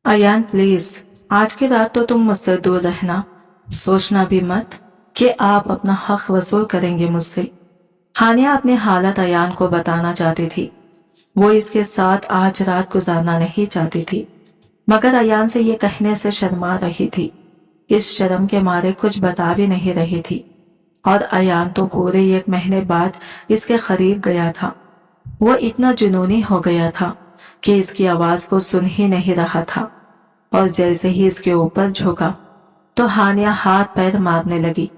Ayan please, आज की रात तो तुम मुझसे दूर रहना। सोचना भी मत कि आप अपना हक वसूल करेंगे मुझसे। हानिया अपनी हालत अयान को बताना चाहती थी। वो इसके साथ आज रात गुजारना नहीं चाहती थी, मगर अयान से ये कहने से शर्मा रही थी। इस शर्म के मारे कुछ बता भी नहीं रही थी। और अयान तो पूरे 1 महीने बाद इसके करीब गया था। वो इतना जुनूनी हो गया था कि इसकी आवाज को सुन ही नहीं रहा था। और जैसे ही इसके ऊपर झुका तो हानिया हाथ पैर मारने लगी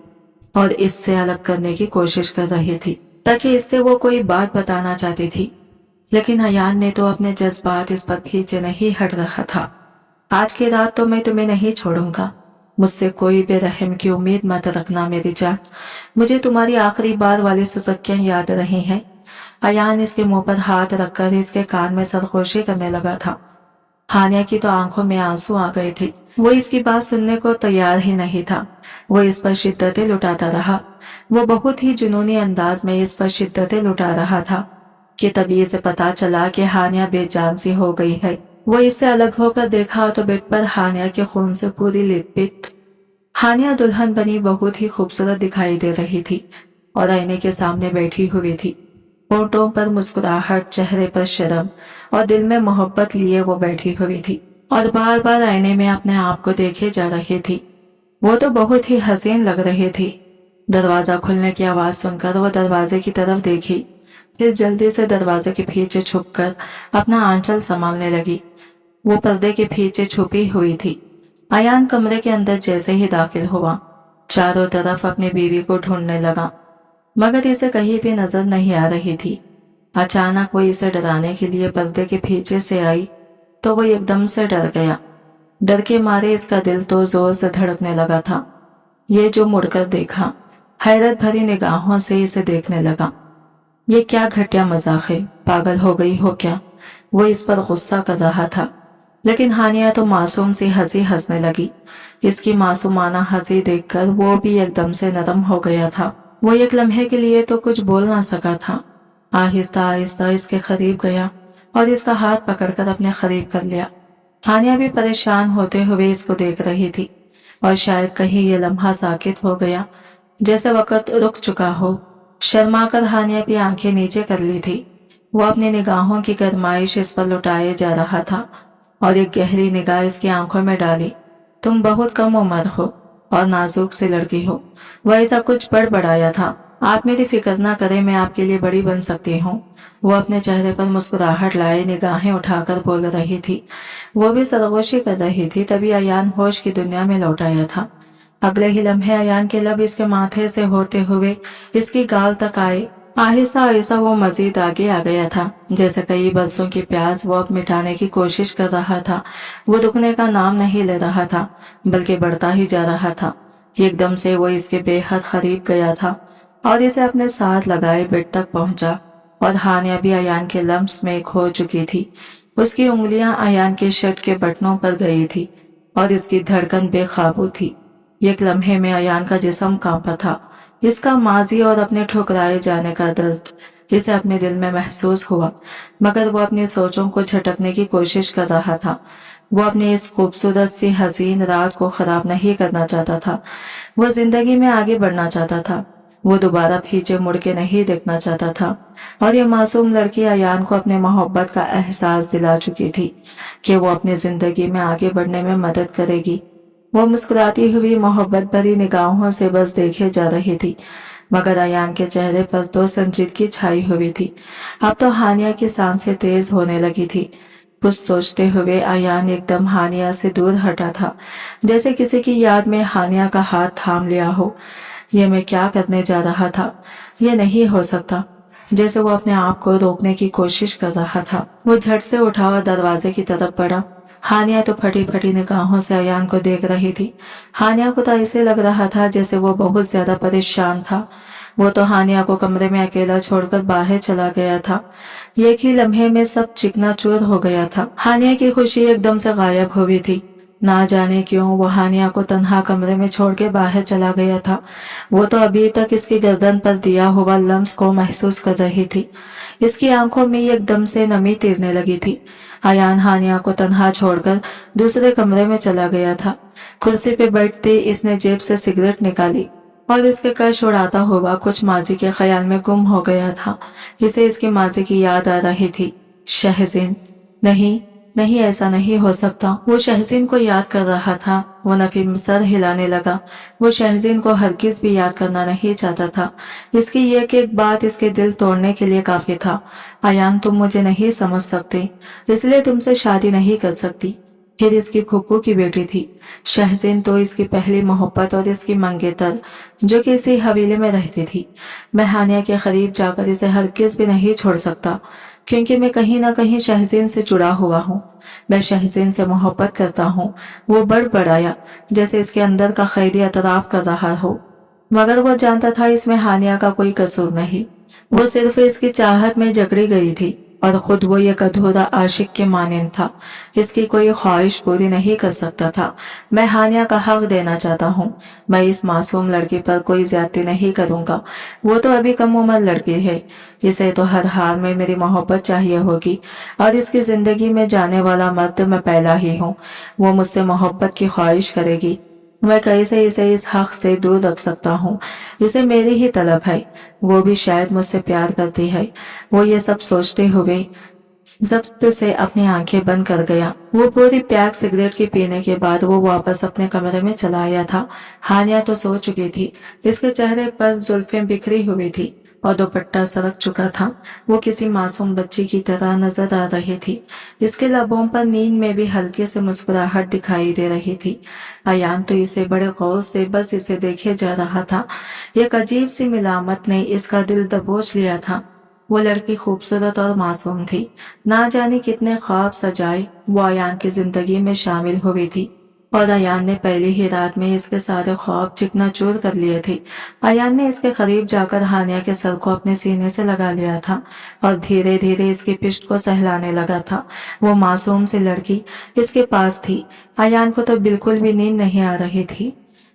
और इससे अलग करने की कोशिश कर रही थी, ताकि इससे वो कोई बात बताना चाहती थी। लेकिन अयान ने तो अपने जज्बात इस पर पीछे नहीं हट रहा था। आज की रात तो मैं तुम्हें नहीं छोड़ूंगा। मुझसे कोई बेरहम की उम्मीद मत रखना मेरी जान। मुझे तुम्हारी आखिरी बार वाली सुसक्कियां याद रही हैं। अयान इसके मुंह पर हाथ रखकर इसके कान में सरगोशी करने लगा था। हानिया की तो आंखों में आंसू आ गए थे। वो इसकी बात सुनने को तैयार ही नहीं था। वो इस पर शिद्दतें लुटाता रहा। वो बहुत ही जुनूनी अंदाज में इस पर शिद्दतें लुटा रहा था कि तभी इसे पता चला कि हानिया बेजान सी हो गई है। वो इससे अलग होकर देखा तो बेड पर हानिया के खून से पूरी लिपट हानिया दुल्हन बनी बहुत ही खूबसूरत दिखाई दे रही थी और आईने के सामने बैठी हुई थी। होठों पर मुस्कुराहट, चेहरे पर शर्म और दिल में मोहब्बत लिए वो बैठी हुई थी और बार बार आईने में अपने आप को देखे जा रही थी। वो तो बहुत ही हसीन लग रही थी। दरवाजा खुलने की आवाज सुनकर वो दरवाजे की तरफ देखी, फिर जल्दी से दरवाजे के पीछे छुपकर अपना आंचल संभालने लगी। वो पर्दे के पीछे छुपी हुई थी। अयान कमरे के अंदर जैसे ही दाखिल हुआ, चारों तरफ अपनी बीवी को ढूंढने लगा, मगर इसे कहीं भी नजर नहीं आ रही थी। अचानक वो इसे डराने के लिए पर्दे के पीछे से आई तो वो एकदम से डर गया। डर के मारे इसका दिल तो जोर से धड़कने लगा था। ये जो मुड़कर देखा, हैरत भरी निगाहों से इसे देखने लगा। ये क्या घटिया मजाक है, पागल हो गई हो क्या? वो इस पर गुस्सा कर रहा था, लेकिन हानिया तो मासूम सी हंसी हंसने लगी। इसकी मासूमाना हंसी देखकर वो भी एकदम से नरम हो गया था। वो एक लम्हे के लिए तो कुछ बोल ना सका था। आहिस्ता आहिस्ता इसके करीब गया और इसका हाथ पकड़कर अपने करीब कर लिया। हानिया भी परेशान होते हुए इसको देख रही थी और शायद कहीं ये लम्हा साकित हो गया, जैसे वक्त रुक चुका हो। शर्मा कर हानिया भी आंखें नीचे कर ली थी। वो अपनी निगाहों की गरमाइश इस पर लुटाए जा रहा था और एक गहरी निगाह इसकी आंखों में डाली। तुम बहुत कम उम्र हो और नाजुक सी लड़की हो। वह ऐसा कुछ बड़बड़ाया था। आप मेरी फिक्र ना करें, मैं आपके लिए बड़ी बन सकती हूँ। वो अपने चेहरे पर मुस्कुराहट लाए निगाहें उठाकर बोल रही थी। वो भी सरगोशी कर रही थी। तभी अयान होश की दुनिया में लौट आया था। अगले ही लम्हे अयान के लब इसके माथे से होते हुए इसकी गाल तक आए। आहिस्ता आहिस्ता वो मजीद आगे आ गया था, जैसे कई बरसों की प्यास वो अब मिटाने की कोशिश कर रहा था। वो रुकने का नाम नहीं ले रहा था, बल्कि बढ़ता ही जा रहा था। एकदम से वो इसके बेहद करीब गया था और इसे अपने साथ लगाए बेड तक पहुंचा और हानिया भी अयान के लम्स में खो चुकी थी। उसकी उंगलियां अयान के शर्ट के बटनों पर गई थी और इसकी धड़कन बेकाबू थी। एक लम्हे में अयान का जिस्म कांपा था। इसका माजी और अपने ठुकराए जाने का दर्द इसे अपने दिल में महसूस हुआ, मगर वो अपनी सोचों को झटकने की कोशिश कर रहा था। वो अपनी इस खूबसूरत सी हसीन रात को खराब नहीं करना चाहता था। वो जिंदगी में आगे बढ़ना चाहता था। वो दोबारा पीछे मुड़ के नहीं देखना चाहता था। और ये मासूम लड़की अयान को अपने मोहब्बत का एहसास दिला चुकी थी कि वो अपनी जिंदगी में आगे बढ़ने में मदद करेगी। वो मुस्कुराती हुई मोहब्बत भरी निगाहों से बस देखे जा रही थी, मगर अयान के चेहरे पर तो संजीदगी छाई हुई थी। अब तो हानिया की सांसें तेज होने लगी थी। कुछ सोचते हुए अयान एकदम हानिया से दूर हटा था, जैसे किसी की याद में हानिया का हाथ थाम लिया हो। ये मैं क्या करने जा रहा था? ये नहीं हो सकता। जैसे वो अपने आप को रोकने की कोशिश कर रहा था। वो झट से उठा और दरवाजे की तरफ बढ़ा। हानिया तो फटी फटी निगाहों से अयान को देख रही थी। हानिया को तो ऐसे लग रहा था जैसे वो बहुत ज्यादा परेशान था। वो तो हानिया को कमरे में अकेला छोड़कर बाहर चला गया था। एक ही लम्हे में सब चिकनाचूर हो गया था। हानिया की खुशी एकदम से गायब हुई थी। ना जाने क्यों वो हानिया को तन्हा कमरे में छोड़ के बाहर चला गया था। वो तो अभी तक इसकी गर्दन पर दिया हुआ लम्स को महसूस कर रही थी। इसकी आंखों में एकदम से नमी तिरने लगी थी। आयान हानिया को तन्हा छोड़कर दूसरे कमरे में चला गया था। कुर्सी पे बैठते इसने जेब से सिगरेट निकाली और इसके कश उड़ाता हुआ कुछ माजी के ख्याल में गुम हो गया था। इसे इसकी माजी की याद आ रही थी। शहज़ीन, नहीं नहीं, ऐसा नहीं हो सकता। वो शहज़ीन को याद कर रहा था। वो नफीम सर हिलाने लगा। वो शहज़ीन को हरगिज भी याद करना नहीं चाहता था। इसकी एक एक बात इसके दिल तोड़ने के लिए काफी था। आयान, तुम मुझे नहीं समझ सकते, इसलिए तुमसे शादी नहीं कर सकती। फिर इसकी फूफू की बेटी थी। शहज़ीन तो इसकी पहली मोहब्बत और इसकी मंगेतर, जो कि इसी हवेली में रहती थी। मैं हानिया के करीब जाकर इसे हरगिज भी नहीं छोड़ सकता, क्योंकि मैं कहीं ना कहीं शहज़ीन से जुड़ा हुआ हूँ। मैं शहज़ीन से मोहब्बत करता हूँ। वो बड़बड़ाया जैसे इसके अंदर का कैदी एतराफ कर रहा हो, मगर वो जानता था इसमें हानिया का कोई कसूर नहीं। वो सिर्फ इसकी चाहत में जकड़ी गई थी और खुद वो एक अधूरा आशिक के मानंद था। इसकी कोई ख्वाहिश पूरी नहीं कर सकता था। मैं हानिया का हक देना चाहता हूँ। मैं इस मासूम लड़की पर कोई ज्यादती नहीं करूँगा। वो तो अभी कम उम्र लड़की है। इसे तो हर हाल में मेरी मोहब्बत चाहिए होगी और इसकी जिंदगी में जाने वाला मर्द मैं पहला ही हूँ। वो मुझसे मोहब्बत की ख्वाहिश करेगी, मैं कैसे इसे इस हक से दूर रख सकता हूँ। इसे मेरी ही तलब है। वो भी शायद मुझसे प्यार करती है। वो ये सब सोचते हुए जब्त से अपनी आंखें बंद कर गया। वो पूरी पैक सिगरेट की पीने के बाद वो वापस अपने कमरे में चला आया था। हानिया तो सो चुकी थी। इसके चेहरे पर जुल्फें बिखरी हुई थी और दुपट्टा सरक चुका था। वो किसी मासूम बच्ची की तरह नजर आ रही थी। इसके लबों पर नींद में भी हल्की सी मुस्कुराहट दिखाई दे रही थी। आयान तो इसे बड़े गौर से बस इसे देखे जा रहा था। एक अजीब सी मिलामत ने इसका दिल दबोच लिया था। वो लड़की खूबसूरत और मासूम थी। ना जाने कितने ख्वाब सजाए वो आयान की जिंदगी में शामिल हुई थी और आयान ने पहली ही रात में इसके सारे ख्वाब चिकनाचूर कर लिए थे। आयान ने इसके करीब जाकर हानिया के सर को अपने सीने से लगा लिया था और धीरे धीरे इसकी पिष्ट को सहलाने लगा था। वो मासूम सी लड़की इसके पास थी। आयान को तो बिल्कुल भी नींद नहीं आ रही थी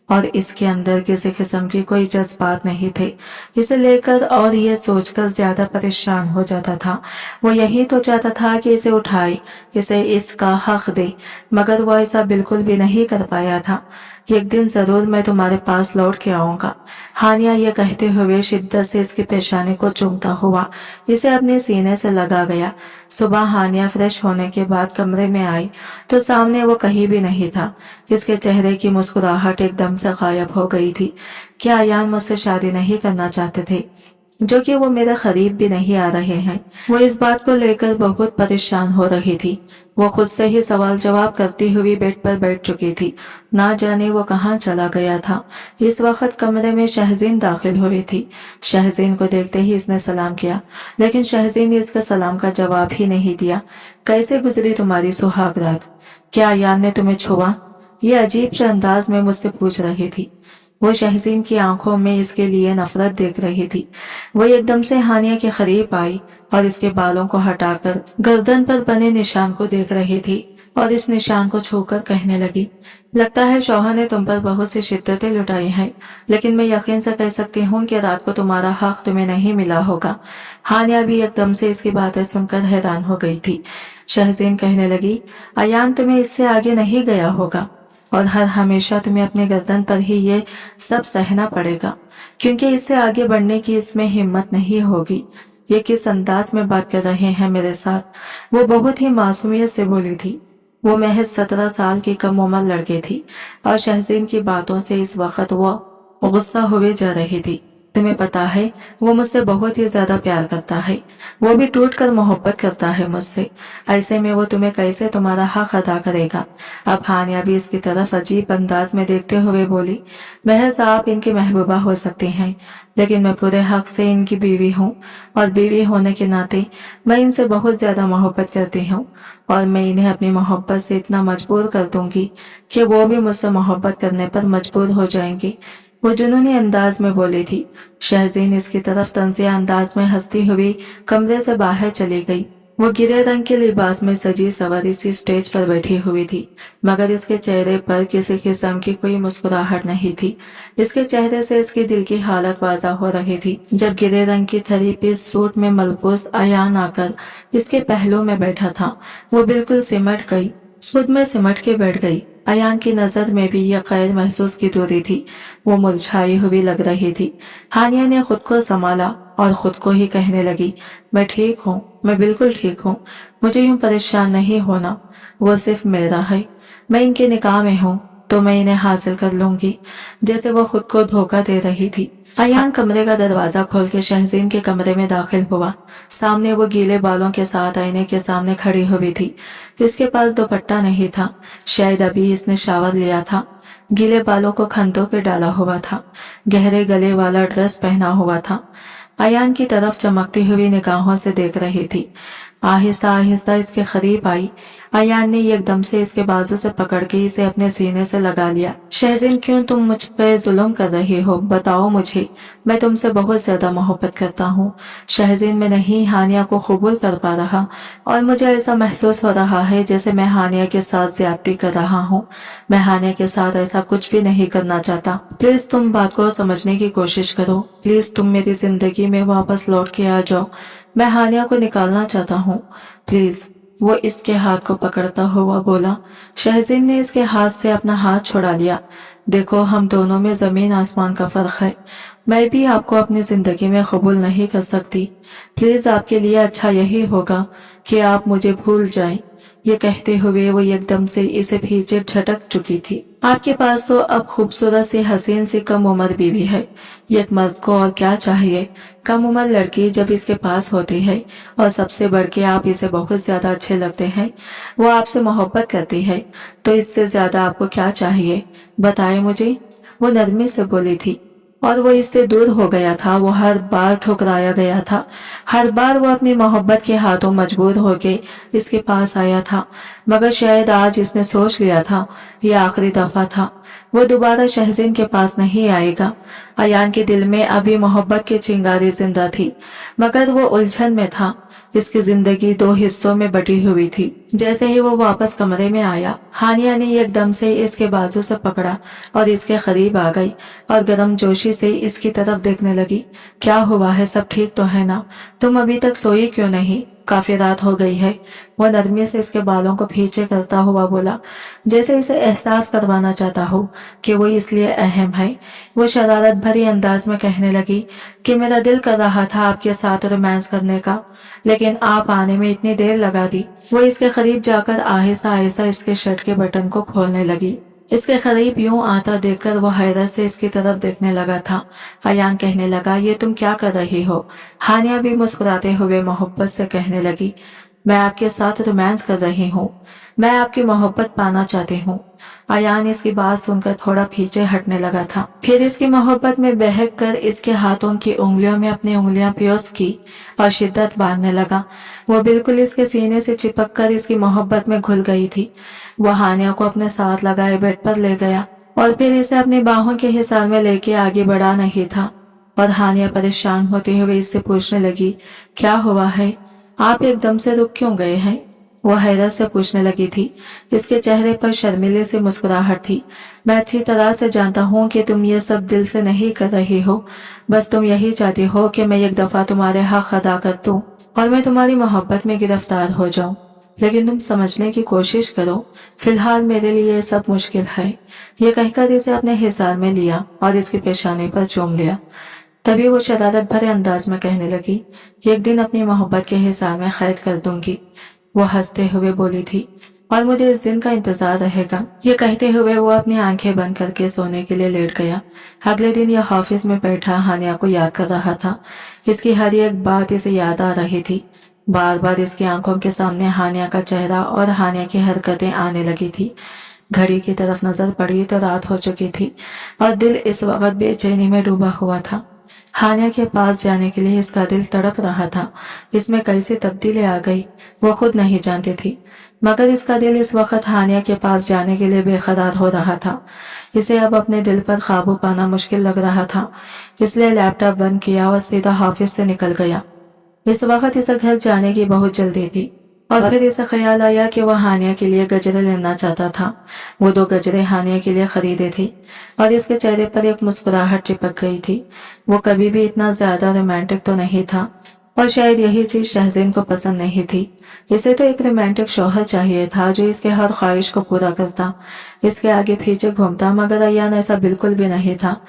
और इसके अंदर किसी किस्म की कोई जज्बात नहीं थे। इसे लेकर और ये सोचकर ज्यादा परेशान हो जाता था। वो यही तो चाहता था कि इसे उठाए, इसे इसका हक दे, मगर वो ऐसा बिल्कुल भी नहीं कर पाया था। एक दिन जरूर मैं तुम्हारे पास लौट के आऊंगा। हानिया ये कहते हुए शिद्दत से इसकी पेशानी को चूमता हुआ इसे अपने सीने से लगा गया। सुबह हानिया फ्रेश होने के बाद कमरे में आई तो सामने वो कहीं भी नहीं था। इसके चेहरे की मुस्कुराहट एकदम से गायब हो गई थी। क्या आयान मुझसे शादी नहीं करना चाहते थे, जो कि वो मेरे करीब भी नहीं आ रहे हैं? वो इस बात को लेकर बहुत परेशान हो रही थी। वो खुद से ही सवाल जवाब करती हुई बेड पर बैठ चुकी थी। ना जाने वो कहाँ चला गया था। इस वक्त कमरे में शहज़ीन दाखिल हुई थी। शहज़ीन को देखते ही इसने सलाम किया, लेकिन शहज़ीन ने इसका सलाम का जवाब ही नहीं दिया। कैसे गुजरी तुम्हारी सुहाग रात? क्या आयान ने तुम्हें छुआ? ये अजीब से अंदाज में मुझसे पूछ रही थी। वो शहज़ीन की आंखों में इसके लिए नफरत देख रही थी। वो एकदम से हानिया के करीब आई और इसके बालों को हटाकर गर्दन पर बने निशान को देख रही थी और इस निशान को छूकर कहने लगी, लगता है शौहर ने तुम पर बहुत सी शिद्दतें लुटाई हैं, लेकिन मैं यकीन से कह सकती हूँ कि रात को तुम्हारा हक तुम्हें नहीं मिला होगा। हानिया भी एकदम से इसकी बातें सुनकर हैरान हो गई थी। शहज़ीन कहने लगी, आयान तुम्हें इससे आगे नहीं गया होगा और हर हमेशा तुम्हें अपने गर्दन पर ही ये सब सहना पड़ेगा, क्योंकि इससे आगे बढ़ने की इसमें हिम्मत नहीं होगी। ये किस अंदाज में बात कर रहे हैं मेरे साथ? वो बहुत ही मासूमियत से बोली थी। वो महज 17 साल की कम उम्र लड़की थी और शहज़ीन की बातों से इस वक्त वो गुस्सा हुए जा रही थी। तुम्हें पता है वो मुझसे बहुत ही ज्यादा प्यार करता है। वो भी टूट कर मोहब्बत करता है मुझसे। ऐसे में वो तुम्हें कैसे तुम्हारा हक अदा करेगा? अब हानिया भी इसकी तरफ अजीब अंदाज में देखते हुए बोली, महज आप इनकी महबूबा हो सकती हैं, लेकिन मैं पूरे हक से इनकी बीवी हूँ और बीवी होने के नाते मैं इनसे बहुत ज्यादा मोहब्बत करती हूँ और मैं इन्हें अपनी मोहब्बत से इतना मजबूर कर दूंगी कि वो भी मुझसे मोहब्बत करने पर मजबूर हो जाएंगे। वो जुनूनी अंदाज में बोली थी। शहज़ीन इसकी तरफ तंजिया अंदाज में हंसती हुई कमरे से बाहर चली गई। वो गिरे रंग के लिबास में सजी सवारी सी स्टेज पर बैठी हुई थी, मगर इसके चेहरे पर किसी किस्म की कोई मुस्कुराहट नहीं थी। इसके चेहरे से इसके दिल की हालत वाज़ा हो रही थी। जब गिरे रंग की थ्री पीस सूट में मलबूस अयान आकर इसके पहलू में बैठा था, वो बिल्कुल सिमट गई, खुद में सिमट के बैठ गई। अयान की नजर में भी यह गैर महसूस की दूरी थी। वो मुरझाई हुई लग रही थी। हानिया ने खुद को संभाला और खुद को ही कहने लगी, मैं ठीक हूँ, मैं बिल्कुल ठीक हूँ, मुझे यूं परेशान नहीं होना, वो सिर्फ मेरा है, मैं इनके निकाह में हूँ तो मैं इन्हें हासिल कर लूंगी। जैसे वो खुद को धोखा दे रही थी। अयान कमरे का दरवाजा खोल के शहजीन के कमरे में दाखिल हुआ। सामने वो गीले बालों के साथ आईने के सामने खड़ी हुई थी। इसके पास दुपट्टा नहीं था, शायद अभी इसने शावर लिया था। गीले बालों को खंतों पे डाला हुआ था, गहरे गले वाला ड्रेस पहना हुआ था। अयान की तरफ चमकती हुई निगाहों से देख रही थी। आहिस्ता आहिस्ता इसके करीब आई। अयान ने एकदम से इसके बाजू से पकड़ के इसे अपने सीने से लगा लिया। शहजीन, क्यों तुम मुझ पे जुल्म कर रही हो? बताओ मुझे, मैं तुमसे बहुत ज्यादा मोहब्बत करता हूँ। शहजीन, मैं नहीं हानिया को कबूल कर पा रहा और मुझे ऐसा महसूस हो रहा है जैसे मैं हानिया के साथ ज्यादती कर रहा हूँ। मैं हानिया के साथ ऐसा कुछ भी नहीं करना चाहता। प्लीज तुम बात को समझने की कोशिश करो। प्लीज तुम मेरी जिंदगी में वापस लौट के आ जाओ। मैं हानिया को निकालना चाहता हूँ, प्लीज। वो इसके हाथ को पकड़ता हुआ बोला। शहजीन ने इसके हाथ से अपना हाथ छुड़ा लिया। देखो, हम दोनों में जमीन आसमान का फर्क है। मैं भी आपको अपनी जिंदगी में कबूल नहीं कर सकती। प्लीज, आपके लिए अच्छा यही होगा कि आप मुझे भूल जाएं। ये कहते हुए वो एकदम से इसे पीछे झटक चुकी थी। आपके पास तो अब खूबसूरत सी हसीन सी कम उम्र बीवी है। एक मर्द को और क्या चाहिए? कम उम्र लड़की जब इसके पास होती है और सबसे बढ़ के आप इसे बहुत ज्यादा अच्छे लगते हैं, वो आपसे मोहब्बत करती है, तो इससे ज्यादा आपको क्या चाहिए? बताए मुझे। वो नरमी से बोली थी। और वो इससे दूर हो गया था। वो हर बार ठुकराया गया था। हर बार वो अपनी मोहब्बत के हाथों मजबूर होके इसके पास आया था, मगर शायद आज इसने सोच लिया था ये आखिरी दफा था। वो दोबारा शहजीन के पास नहीं आएगा। अयान के दिल में अभी मोहब्बत की चिंगारी जिंदा थी, मगर वो उलझन में था। इसकी जिंदगी दो हिस्सों में बटी हुई थी। जैसे ही वो वापस कमरे में आया, हानिया ने एकदम से इसके बाजू से पकड़ा और इसके करीब आ गई और गर्म जोशी से इसकी तरफ देखने लगी। क्या हुआ है? सब ठीक तो है ना? तुम अभी तक सोई क्यों नहीं? काफी रात हो गई है। वो नरमी से इसके बालों को पीछे करता हुआ बोला, जैसे इसे एहसास करवाना चाहता हो कि वो इसलिए अहम है। वो शरारत भरी अंदाज में कहने लगी कि मेरा दिल कर रहा था आपके साथ रोमांस करने का, लेकिन आप आने में इतनी देर लगा दी। वो इसके करीब जाकर आहिस्ता आहिस्ता इसके शर्ट के बटन को खोलने लगी। इसके करीब यूं आता देखकर वो हैरत से इसकी तरफ देखने लगा था। अयान कहने लगा, ये तुम क्या कर रही हो? हानिया भी मुस्कुराते हुए मोहब्बत से कहने लगी, मैं आपके साथ रोमांस कर रही हूँ, मैं आपकी मोहब्बत पाना चाहती हूँ। अयान इसकी बात सुनकर थोड़ा पीछे हटने लगा था। फिर इसकी मोहब्बत में बहक कर इसके हाथों की उंगलियों में अपनी उंगलियां पिरोस की और शिद्दत बांधने लगा। वो बिल्कुल इसके सीने से चिपक कर इसकी मोहब्बत में घुल गई थी। वो हानिया को अपने साथ लगाए बेड पर ले गया और फिर इसे अपनी बाहों के हिसार में लेके आगे बढ़ा नहीं था। और हानिया परेशान होते हुए इससे पूछने लगी, क्या हुआ है? आप एकदम से रुक क्यों गए हैं? वो हैरत से पूछने लगी थी। इसके चेहरे पर शर्मिले से मुस्कुराहट थी। मैं अच्छी तरह से जानता हूँ कि तुम ये सब दिल से नहीं कर रही हो, बस तुम यही चाहती हो कि मैं एक दफा तुम्हारे हक अदा कर दूं और मैं तुम्हारी मोहब्बत में गिरफ्तार हो जाऊं। लेकिन तुम समझने की कोशिश करो, फिलहाल मेरे लिए ये सब मुश्किल है। ये कहकर इसे अपने हिसार में लिया और इसकी पेशानी पर चूम लिया। तभी वो शरारत भरे अंदाज में कहने लगी, एक दिन अपनी मोहब्बत के हिसार में कैद कर दूंगी। वो हंसते हुए बोली थी, और मुझे इस दिन का इंतजार रहेगा। ये कहते हुए वो अपनी आंखें बंद करके सोने के लिए लेट गया। अगले दिन यह ऑफिस में बैठा हानिया को याद कर रहा था। इसकी हर एक बात इसे याद आ रही थी। बार बार इसकी आंखों के सामने हानिया का चेहरा और हानिया की हरकतें आने लगी थी। घड़ी की तरफ नजर पड़ी तो रात हो चुकी थी और दिल इस वक्त बेचैनी में डूबा हुआ था। हानिया के पास जाने के लिए इसका दिल तड़प रहा था। इसमें कैसी तब्दीली आ गई वो खुद नहीं जानती थी, मगर इसका दिल इस वक्त हानिया के पास जाने के लिए बेकरार हो रहा था। इसे अब अपने दिल पर काबू पाना मुश्किल लग रहा था, इसलिए लैपटॉप बंद किया और सीधा ऑफिस से निकल गया। इस वक्त इसे घर जाने की बहुत जल्दी थी और फिर इसे ख्याल आया कि वह हानिया के लिए गजरे लेना चाहता था। वो 2 गजरे हानिया के लिए खरीदे थे और इसके चेहरे पर एक मुस्कुराहट चिपक गई थी। वो कभी भी इतना ज्यादा रोमांटिक तो नहीं था और शायद यही चीज शहज़ैन को पसंद नहीं थी। इसे तो एक रोमांटिक शौहर चाहिए था जो इसके हर ख्वाहिश को पूरा करता, इसके आगे पीछे घूमता, मगर अयान ऐसा बिल्कुल भी नहीं था।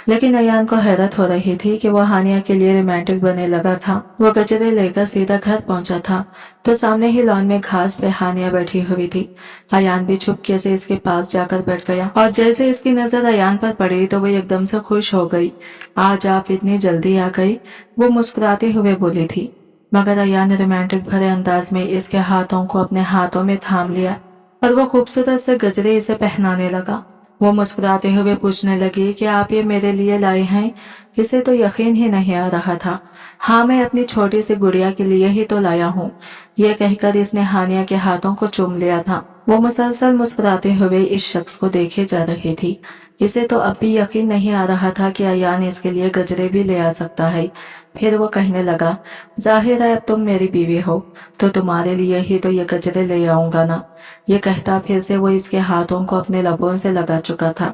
लेकिन अयान को हैरत हो रही थी कि वो हानिया के लिए रोमांटिक बनने लगा था। वो गजरे लेकर सीधा घर पहुंचा था तो सामने ही लॉन में घास पे हानिया बैठी हुई थी। अयान भी चुपके से इसके पास जाकर बैठ गया और जैसे इसकी नजर अयान पर पड़ी तो वो एकदम से खुश हो गई। आज आप इतनी जल्दी आ गई, वो मुस्कुराते हुए बोली थी। मगर अयान ने रोमांटिक भरे अंदाज में इसके हाथों को अपने हाथों में थाम लिया और वो खूबसूरत से गजरे इसे पहनाने लगा। वो मुस्कुराते हुए पूछने लगी कि आप ये मेरे लिए लाए हैं? इसे तो यकीन ही नहीं आ रहा था। हाँ, मैं अपनी छोटी सी गुड़िया के लिए ही तो लाया हूँ। ये कहकर इसने हानिया के हाथों को चूम लिया था। वो मुसलसल मुस्कुराते हुए इस शख्स को देखे जा रही थी। इसे तो अब भी यकीन नहीं आ रहा था कि अयान इसके लिए गजरे भी ले आ सकता है। फिर वो कहने लगा, जाहिर है अब तुम मेरी बीवी हो तो तुम्हारे लिए ही तो ये गजरे ले आऊंगा ना। ये कहता फिर से वो इसके हाथों को अपने लबों से लगा चुका था।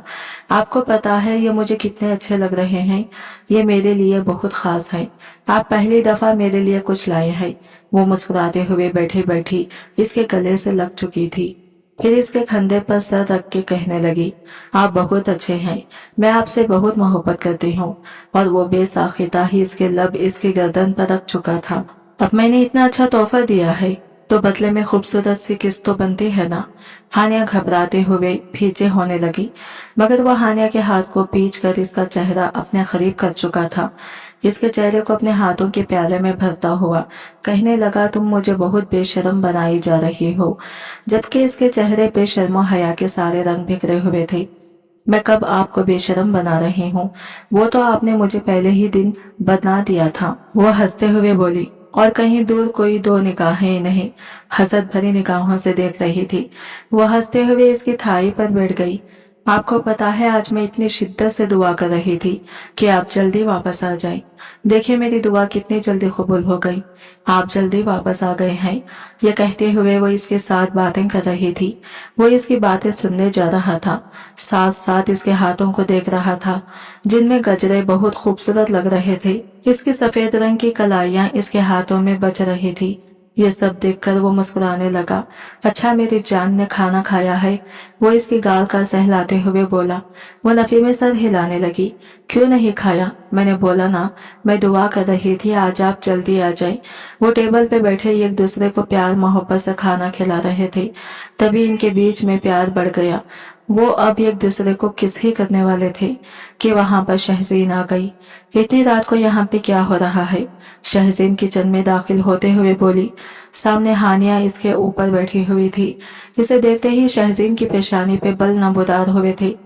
आपको पता है ये मुझे कितने अच्छे लग रहे हैं, ये मेरे लिए बहुत खास है। आप पहली दफा मेरे लिए कुछ लाए हैं। वो मुस्कुराते हुए बैठे बैठी इसके गले से लग चुकी थी। फिर इसके कंधे पर सर रख के कहने लगी, आप बहुत अच्छे हैं, मैं आपसे बहुत मोहब्बत करती हूँ। और वो बेसाखिता ही इसके लब इसकी गर्दन पर रख चुका था। अब मैंने इतना अच्छा तोहफा दिया है तो बदले में खूबसूरत सी किस्त तो बनती है ना। हानिया घबराते हुए पीछे होने लगी, मगर वह हानिया के हाथ को पींच कर इसका चेहरा अपने करीब कर चुका था। इसके चेहरे को अपने हाथों के प्याले में भरता हुआ कहने लगा, तुम मुझे बहुत बेशर्म बनाई जा रही हो। जबकि इसके चेहरे पे शर्म और हया के सारे रंग बिखरे हुए थे। मैं कब आपको बेशर्म बना रही हूँ? वो तो आपने मुझे पहले ही दिन बदला दिया था। वो हंसते हुए बोली और कहीं दूर कोई 2 निगाहें नहीं हसद भरी निगाहों से देख रही थी। वो हंसते हुए इसकी थाई पर बैठ गई। आपको पता है आज मैं इतनी शिद्दत से दुआ कर रही थी कि आप जल्दी वापस आ जाएं। देखिए मेरी दुआ कितनी जल्दी कबूल हो गई, आप जल्दी वापस आ गए हैं। ये कहते हुए वो इसके साथ बातें कर रही थी। वो इसकी बातें सुनने जा रहा था, साथ साथ इसके हाथों को देख रहा था जिनमें गजरे बहुत खूबसूरत लग रहे थे। इसकी सफेद रंग की कलाइयां इसके हाथों में बच रही थी। ये सब देखकर वो मुस्कुराने लगा। अच्छा मेरी जान ने खाना खाया है? वो इसकी गाल का सहलाते हुए बोला। वो नफी में सर हिलाने लगी। क्यों नहीं खाया? मैंने बोला ना, मैं दुआ कर रही थी आज आप जल्दी आ जाए। वो टेबल पे बैठे एक दूसरे को प्यार मोहब्बत से खाना खिला रहे थे। तभी इनके बीच में प्यार बढ़ गया। वो अब एक दूसरे को किस ही करने वाले थे कि वहां पर शहज़ैन आ गई। इतनी रात को यहाँ पे क्या हो रहा है? शहज़ैन किचन में दाखिल होते हुए बोली। सामने हानिया इसके ऊपर बैठी हुई थी। इसे देखते ही शहज़ैन की पेशानी पे बल नमूदार हुए थे।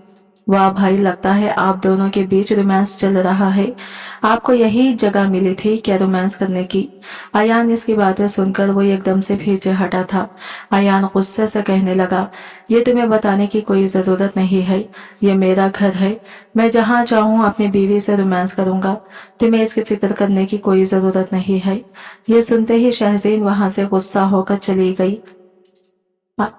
वाह भाई, लगता है आप दोनों के बीच रोमांस चल रहा है। आपको यही जगह मिली थी क्या रोमांस करने की? अयान इसकी बातें सुनकर वो एकदम से पीछे हटा था। अयान गुस्से से कहने लगा, ये तुम्हें बताने की कोई जरूरत नहीं है, ये मेरा घर है। मैं जहाँ चाहूँ अपनी बीवी से रोमांस करूंगा, तुम्हें इसकी फिक्र करने की कोई जरूरत नहीं है। ये सुनते ही शहज़ैन वहां से गुस्सा होकर चली गई।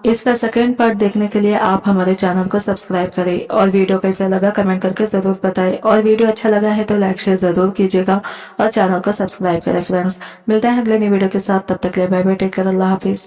इसका सेकंड पार्ट देखने के लिए आप हमारे चैनल को सब्सक्राइब करें और वीडियो कैसा लगा कमेंट करके जरूर बताएं। और वीडियो अच्छा लगा है तो लाइक शेयर जरूर कीजिएगा और चैनल को सब्सक्राइब करें। फ्रेंड्स, मिलते हैं अगले नई वीडियो के साथ, तब तक के लिए बाय बाय, टेक केयर, अल्लाह हाफिज।